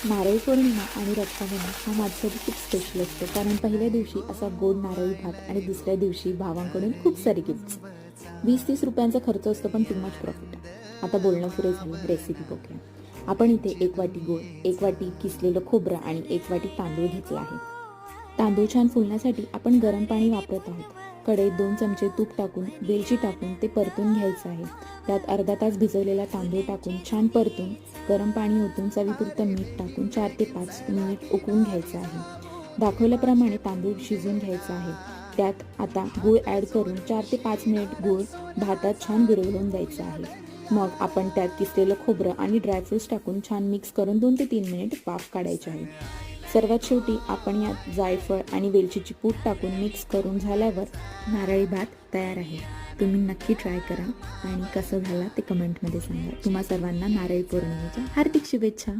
नारळी पौर्णिमा आणि रक्षाबंधन हा माझ्यासाठी खूप स्पेशल असतो, कारण पहिल्या दिवशी असा गोड नारळी भात आणि दुसऱ्या दिवशी भावांकडून खूप सारे गिफ्ट्स. 20-30 रुपयांचा खर्च असतो, पण टू मच प्रॉफिट. आता बोलणं पुरे झालं, रेसिपी बघूया. आपण इथे 1 वाटी गूळ, 1 वाटी किसलेलं खोबरं आणि 1 वाटी तांदूळ घेतला आहे. तांदूळ छान फुलण्यासाठी आपण गरम पाणी वापरत आहोत. कढईत 2 चमचे तूप टाकून वेलची टाकून ते परतून घ्यायचं आहे. त्यात अर्धा तास भिजवलेला तांदूळ टाकून छान परतून गरम पाणी ओतून चवीपुरतं मीठ टाकून 4 ते 5 मिनिट उकळून घ्यायचं आहे. दाखवल्याप्रमाणे तांदूळ शिजवून घ्यायचा आहे. त्यात आता गूळ ॲड करून 4 ते 5 मिनिट गूळ भातात छान विरघळून द्यायचा आहे. मग आपण त्यात किसलेलं खोबरं आणि ड्रायफ्रुट्स टाकून छान मिक्स करून 2 ते 3 मिनिट वाफ काढायची आहे. सर्वात शेवटी आपण यात जायफळ आणि वेलचीची पूड टाकून मिक्स करून झाल्यावर नारळी भात तयार आहे. तुम्ही नक्की ट्राय करा आणि कसं झालं ते कमेंटमध्ये सांगा. तुम्हा सर्वांना नारळी पौर्णिमेच्या हार्दिक शुभेच्छा.